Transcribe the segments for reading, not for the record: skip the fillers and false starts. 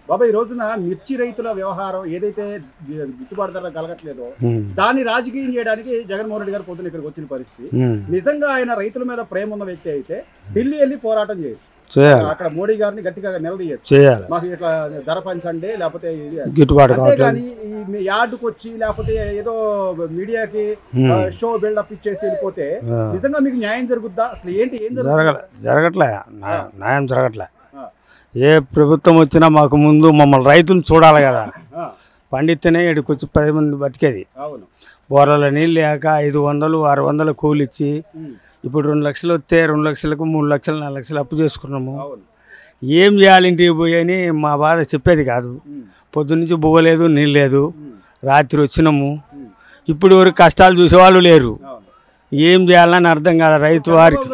బాబా ఈ రోజున మిర్చి రైతుల వ్యవహారం ఏదైతే గిట్టుబాటు ధర కలగట్లేదో దాన్ని రాజకీయం చేయడానికి జగన్మోహన్ రెడ్డి గారు పొద్దున ఇక్కడికి వచ్చిన పరిస్థితి. నిజంగా ఆయన రైతుల మీద ప్రేమ ఉన్న వ్యక్తి అయితే ఢిల్లీ వెళ్ళి పోరాటం చేయొచ్చు, అక్కడ మోడీ గారిని గట్టిగా నిలదీయచ్చు, మాకు ఇట్లా ధర పంచండి లేకపోతే గిట్టుబాటు. అంతేగాని ఈ యార్డుకు వచ్చి లేకపోతే ఏదో మీడియాకి షో బిల్డప్ ఇచ్చేసి వెళ్ళిపోతే నిజంగా మీకు న్యాయం జరుగుద్దా? అసలు ఏంటి ఏం జరగట్లే, న్యాయం జరగట్లే. ఏ ప్రభుత్వం వచ్చినా మాకు ముందు మమ్మల్ని రైతులను చూడాలి కదా, పండితేనే ఇక్కడికి వచ్చి 10 మంది బతికేది. బోర్లలో నీళ్ళు లేక 500 600 కూలి ఇచ్చి ఇప్పుడు 2 లక్షలు వస్తే 2 లక్షలకు 3 లక్షలు 4 లక్షలు అప్పు చేసుకున్నాము. ఏం చేయాలి ఇంటికి పోయి అని మా బాధ చెప్పేది కాదు. పొద్దున్నుంచి బువ్వలేదు నీళ్ళు లేదు, రాత్రి వచ్చినాము. ఇప్పుడు వరకు కష్టాలు చూసేవాళ్ళు లేరు, ఏం చేయాలని అర్థం కాదు రైతు వారికి.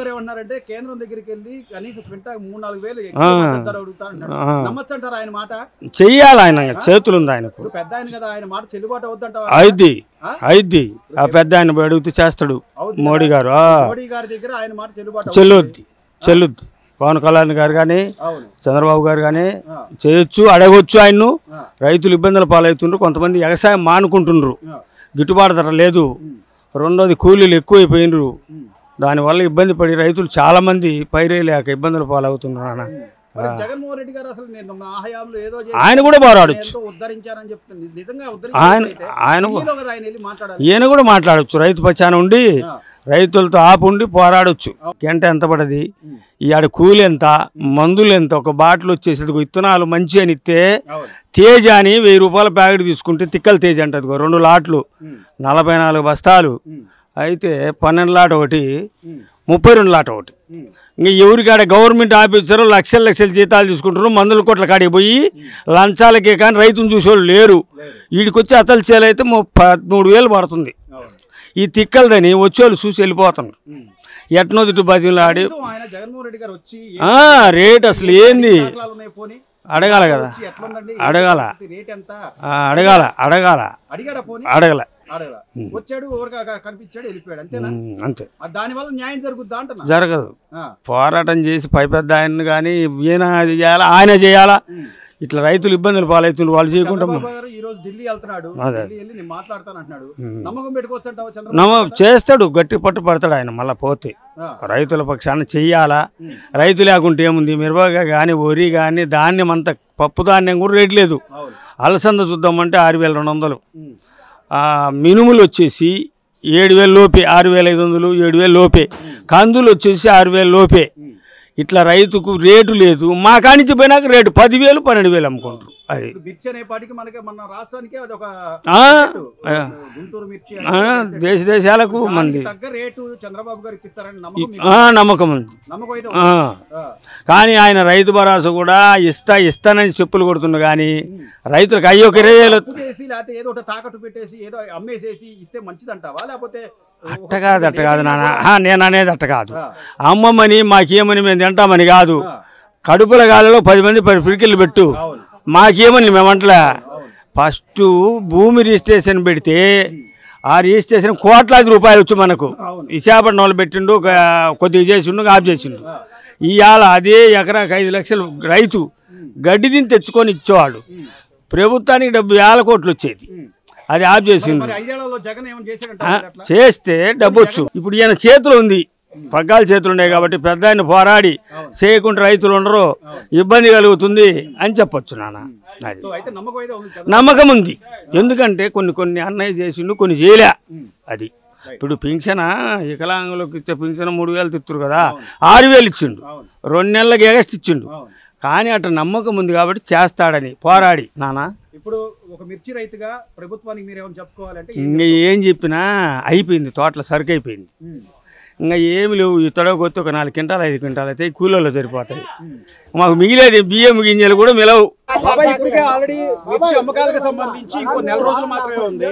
చెయ్యాలి, ఆయన చేతులు ఉంది ఆయనకు, అయిద్ది అయిద్ది. ఆ పెద్ద ఆయన అడిగితే చేస్తాడు మోడీ గారు, చెల్లుద్ది చెల్లుద్ది. పవన్ కళ్యాణ్ గారు కానీ చంద్రబాబు గారు కానీ చేయొచ్చు, అడగొచ్చు ఆయన్ను. రైతులు ఇబ్బందుల పాలవుతుండ్రు, కొంతమంది వ్యవసాయం మానుకుంటుండ్రు, గిట్టుబాటు ధర లేదు. రెండోది కూలీలు ఎక్కువైపోయినరు, దానివల్ల ఇబ్బంది పడి రైతులు చాలా మంది పైరేలేక ఇబ్బందులు పాలవుతున్నారు. ఆయన కూడా పోరాడచ్చు, ఈయన కూడా మాట్లాడచ్చు. రైతు పక్షాన ఉండి రైతులతో ఆపుండి పోరాడొచ్చు. గంట ఎంత పడది, ఇవాడ కూలి ఎంత, మందులు ఎంత, ఒక బాటిల్ వచ్చేసి విత్తనాలు మంచి అని ఇస్తే తేజ అని 1000 రూపాయల ప్యాకెట్ తీసుకుంటే తిక్కల తేజ అంటది 2 లాట్లు 44 బస్తాలు అయితే 12 లాట్ ఒకటి 32 లాట్ ఒకటి. ఇంకా ఎవరికాడ గవర్నమెంట్ ఆఫీసరు లక్షల లక్షల జీతాలు తీసుకుంటారు, మందుల కోట్ల కాడికి పోయి లంచాలకే కానీ రైతును చూసేవాళ్ళు లేరు. వీడికొచ్చి అతలు చేలైతే 13,000 పడుతుంది. ఈ తిక్కలదని వచ్చేవాళ్ళు చూసి వెళ్ళిపోతున్నారు. ఎట్నో తిట్టు బతిలాడి రేట్ అసలు ఏంది అడగాల కదా, అడగాల అడగాల అడగాల అడగల అంతే. జరగదు. పోరాటం చేసి పై పెద్ద ఆయన కానీ ఈయన చేయాలా, ఆయన చేయాలా. ఇట్లా రైతులు ఇబ్బందులు పాలవుతున్నారు, వాళ్ళు చేయకుండా చేస్తాడు, గట్టి పట్టు పడతాడు ఆయన. మళ్ళీ పోతే రైతుల పక్షాన చెయ్యాలా. రైతు లేకుంటే ఏముంది, మిరపగా కానీ వరి కానీ ధాన్యం అంతా పప్పు ధాన్యం కూడా రేటు లేదు. అలసంద చూద్దామంటే 6,200, మినుములు వచ్చేసి 7,000 లోపే, 6,500 7,000 లోపే. కందులు వచ్చేసి 6,000 లోపే. ఇట్లా రైతుకు రేటు లేదు. మా కానించి పోయినాక రేటు 10,000 12,000 అమ్ముకుంటారు. అది దేశ దేశాలకు మంది నమ్మకం ఉంది. కానీ ఆయన రైతు భరోసా కూడా ఇస్తానని చెప్పులు కొడుతున్నా కానీ రైతులకు అయ్యో అట్ట కాదు నాన్న, నేను అనేది అట్ట కాదు. అమ్మమని మాకేమని మేము తింటామని కాదు. కడుపుల గాలిలో 10 మంది 10 పిరికిళ్ళు పెట్టు, మాకేమని మేమంటలే. ఫస్ట్ భూమి రిజిస్ట్రేషన్ పెడితే ఆ రిజిస్ట్రేషన్ కోట్లాది రూపాయలు వచ్చి మనకు విశాఖపట్నం వాళ్ళు పెట్టిండు, కొద్దిగా చేసిండు, ఆఫ్ చేసిండు. ఇవాళ అదే ఎకరాకు 5 లక్షలు రైతు గడ్డి తిని తెచ్చుకొని ఇచ్చేవాడు, ప్రభుత్వానికి 70,000 కోట్లు వచ్చేది. అది ఆఫ్ చేసిండు. చేస్తే డబ్బు వచ్చు. ఇప్పుడు ఈయన చేతులు ఉంది, పగ్గాల చేతులు ఉన్నాయి కాబట్టి పెద్ద ఆయన పోరాడి చేయకుండా రైతులు ఉండరు, ఇబ్బంది కలుగుతుంది అని చెప్పొచ్చు నాన్న. అది నమ్మకం ఉంది. ఎందుకంటే కొన్ని అన్నయ్య చేసిండు, కొన్ని చేయలే. అది ఇప్పుడు పింఛన వికలాంగులకు ఇచ్చే పింఛన 3,000 తిత్తురు కదా, 6,000 ఇచ్చిండు, 2 నెలలకు ఎగస్ట్ ఇచ్చిండు. కానీ అట్లా నమ్మకం ఉంది కాబట్టి చేస్తాడని పోరాడి నాన్న. ఇప్పుడు ఒక మిర్చి రైతుగా ప్రభుత్వానికి మీరు ఏమైనా చెప్పుకోవాలంటే ఇంకా ఏం చెప్పినా అయిపోయింది, తోటల సరుకు అయిపోయింది. ఇంకా ఏమి లేవు. ఈ తొడగొత్తి ఒక 4 క్వింటాలు 5 క్వింటాలు అయితే కూలీలో సరిపోతాయి. మాకు మిగిలేదు బియ్యం గింజలు కూడా మిలవు. అమ్మకాలకు సంబంధించి ఇంకో 4 రోజులు మాత్రమే ఉంది.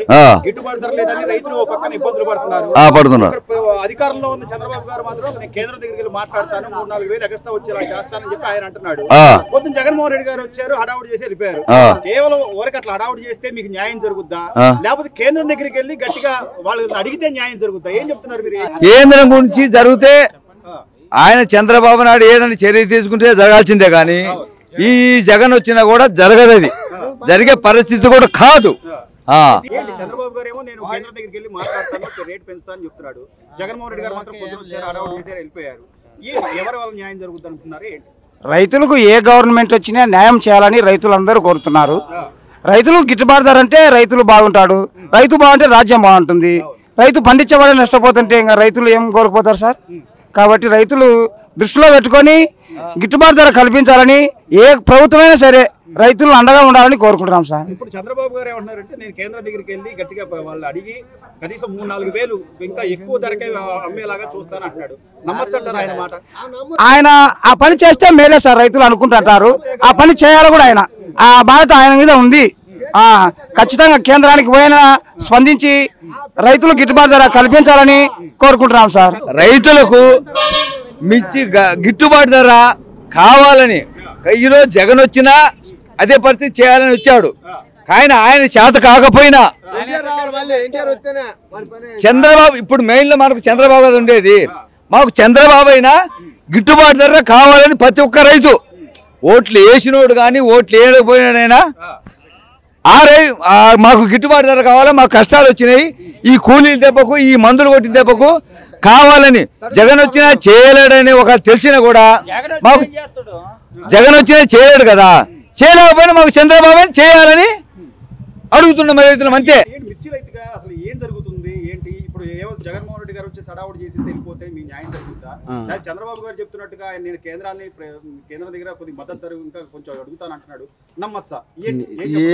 గిట్టుబాటు ధర లేదని రైతులు ఒక పక్కన ఇబ్బందులు పడుతున్నారు. అధికారంలో ఉన్న చంద్రబాబు గారు మాత్రం నేను కేంద్రం దగ్గరికి వెళ్ళి మాట్లాడతాను, 3-4 వేలు ఎక్స్ట్రా వచ్చేలా చేస్తానని చెప్పి ఆయన అంటున్నాడు. పొద్దున జగన్మోహన్ రెడ్డి గారు వచ్చారు, హడావుడి చేసి వెళ్ళిపోయారు. కేవలం ఊరికి అట్లా హడావుడి చేస్తే మీకు న్యాయం జరుగుద్దా, లేకపోతే కేంద్రం దగ్గరికి వెళ్ళి గట్టిగా వాళ్ళు అడిగితే న్యాయం జరుగుద్దా? ఏం చెప్తున్నారు మీరు? కేంద్రం గురించి జరిగితే ఆయన చంద్రబాబు నాయుడు ఏదైనా చర్య తీసుకుంటే జరగాల్సిందే కానీ ఈ జగన్ వచ్చినా కూడా జరగదు, అది జరిగే పరిస్థితి కూడా కాదు. చంద్రబాబు గారు ఏమో నేను కేంద్రం దగ్గరికి వెళ్ళి మాట్లాడతాను, రేట్ పెంచుతానని చెప్తున్నాడు. జగన్మోహన్ రెడ్డి గారు మాత్రం పొద్దున వచ్చారు, అడౌట్ చేశారు, వెళ్ళిపోయారు. ఎవరి వల్ల న్యాయం జరుగుతుంది అనుకున్నారు ఏంటి? రైతులకు ఏ గవర్నమెంట్ వచ్చినా న్యాయం చేయాలని రైతులందరూ కోరుతున్నారు. రైతులకు గిట్టుబాటు ధర అంటే రైతులు బాగుంటాడు, రైతు బాగుంటే రాజ్యం బాగుంటుంది. రైతు పండించేవాడే నష్టపోతుంటే ఇంకా రైతులు ఏం కోరుకుపోతారు సార్? కాబట్టి రైతులు దృష్టిలో పెట్టుకొని గిట్టుబాటు ధర కల్పించాలని ఏ ప్రభుత్వమైనా సరే రైతులు అండగా ఉండాలని కోరుకుంటున్నాం సార్. ఇప్పుడు చంద్రబాబు గారు ఏమంటున్నారంటే నేను కేంద్రం దగ్గరికి వెళ్ళి గట్టిగా వాళ్ళు అడిగి కనీసం 3-4 వేలు ఇంకా ఎక్కువ ధరకే అమ్మేలాగా చూస్తాను అంటున్నాడు. నమ్మచ్చంటారు ఆయన మాట? ఆయన ఆ పని చేస్తే మేలే సార్ రైతులు అనుకుంటుంటారు. ఆ పని చేయాలి కూడా ఆయన, ఆ బాధ్యత ఆయన మీద ఉంది. ఖచ్చితంగా కేంద్రానికి పోయిన స్పందించి రైతులు గిట్టుబాటు ధర కల్పించాలని కోరుకుంటున్నాం సార్. రైతులకు మిర్చి గిట్టుబాటు ధర కావాలని ఈరోజు జగన్ వచ్చినా అదే పరిస్థితి చేయాలని వచ్చాడు. కానీ ఆయన చేత కాకపోయినా చంద్రబాబు, ఇప్పుడు మెయిన్లో మనకు చంద్రబాబు అది ఉండేది, మాకు చంద్రబాబు అయినా గిట్టుబాటు ధర కావాలని ప్రతి ఒక్క రైతు, ఓట్లు వేసినోడు కానీ ఓట్లు వేయకపోయినాడైనా మాకు గిట్టుబాటు ధర కావాలి, మాకు కష్టాలు వచ్చినాయి, ఈ కూలీల దెబ్బకు ఈ మందులు కొట్టిన దెబ్బకు కావాలని. జగన్ వచ్చినా చేయలేడని ఒక తెలిసినా కూడా మాకు జగన్ వచ్చినా చేయలేడు కదా, చేయలేకపోయినా మాకు చంద్రబాబు చేయాలని అడుగుతున్నాం రైతులం అంతే. మిర్చి రైతుగా అసలు ఏం జరుగుతుంది ఏంటి? ఇప్పుడు జగన్మోహన్ రెడ్డి గారు వచ్చి సడావుడు చేసి వెళ్ళిపోతే మీ న్యాయం జరుగుతుందా? చంద్రబాబు గారు చెప్తున్నట్టుగా నేను కేంద్రం దగ్గర కొద్ది మద్దతు ధర ఇంకా కొంచెం అడుగుతాను అంటున్నాడు. నమ్మచ్చా?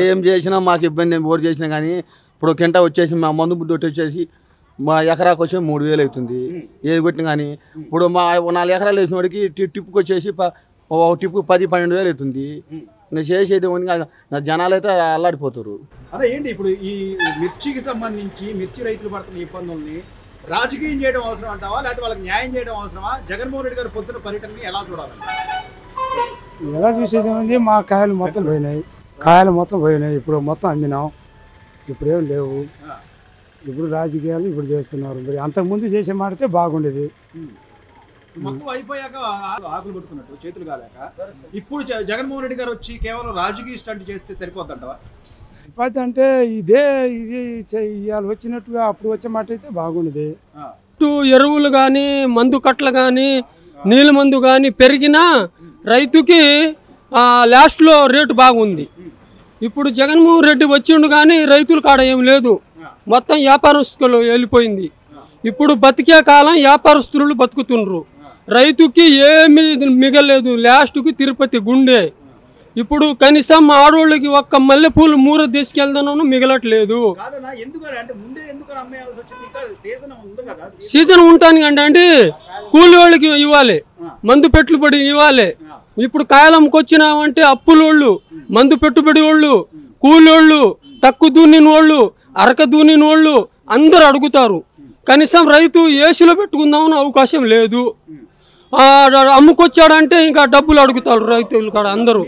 ఏం చేసినా మాకు ఇబ్బంది, ఓటు చేసినా కానీ ఇప్పుడు కింటా వచ్చేసి మా మందు బుద్ధి వచ్చేసి మా ఎకరాకు వచ్చి 3000 అవుతుంది ఏది కొట్టినా కానీ. ఇప్పుడు మా 4 ఎకరాలు వేసిన వాడికి టిప్పుకి వచ్చేసి టిప్పు 10-12 అవుతుంది. నేను చేసేది జనాలు అయితే అల్లాడిపోతారు. అదే ఏంటి ఇప్పుడు ఈ మిర్చికి సంబంధించి మిర్చి రైతులు పడుతున్న ఇబ్బందుల్ని రాజకీయం చేయడం అవసరం అంటావా, లేకపోతే వాళ్ళకి న్యాయం చేయడం అవసరమా? జగన్మోహన్ రెడ్డి గారు పొద్దున పర్యటనని ఎలా చూడాలి? ఎలా చూసేది ఏముంది, మా కాయలు మొత్తం పోయినాయి, ఇప్పుడు మొత్తం అమ్మినాం, ఇప్పుడు ఏం లేవు. ఇప్పుడు రాజకీయాలు ఇప్పుడు చేస్తున్నారు, మరి అంతకుముందు చేసే మాడితే బాగుండేది. మొత్తం అయిపోయాక ఆకులు పట్టుకున్నట్టు చేతులు కాలేక ఇప్పుడు జగన్మోహన్ రెడ్డి గారు వచ్చి కేవలం రాజకీయ స్టంట్ చేస్తే సరిపోద్దంటావా? సరిపోద్ది అంటే ఇది ఇవాళ వచ్చినట్టుగా అప్పుడు వచ్చే మాట అయితే బాగుండేది. ఎరువులు కానీ మందు కట్టలు కానీ నీళ్ళ మందు కానీ పెరిగినా రైతుకి లాస్ట్లో రేటు బాగుంది. ఇప్పుడు జగన్మోహన్ రెడ్డి వచ్చిండు కానీ రైతుల కాడ ఏం లేదు, మొత్తం వ్యాపారస్తులు వెళ్ళిపోయింది. ఇప్పుడు బతికే కాలం వ్యాపారస్తులు బతుకుతుండ్రు, రైతుకి ఏమీ మిగలేదు, లాస్ట్కి తిరుపతి గుండె. ఇప్పుడు కనీసం ఆడోళ్ళకి ఒక్క మల్లెపూలు మూర తీసుకెళ్దాను మిగలట్లేదు. సీజన్ ఉంటాను అంటే కూలి వాళ్ళకి ఇవ్వాలి, మందు పెట్టుబడి ఇవ్వాలి. ఇప్పుడు కాయలంకి వచ్చినామంటే అప్పులోళ్ళు, మందు పెట్టుబడి వాళ్ళు, కూలోళ్ళు, తక్కువ దూనిన వాళ్ళు, అరక దూనిన వాళ్ళు అందరూ అడుగుతారు. కనీసం రైతు ఏసీలో పెట్టుకుందామని అవకాశం లేదు. అమ్ముకొచ్చాడంటే ఇంకా డబ్బులు అడుగుతారు రైతులు కాడ అందరూ.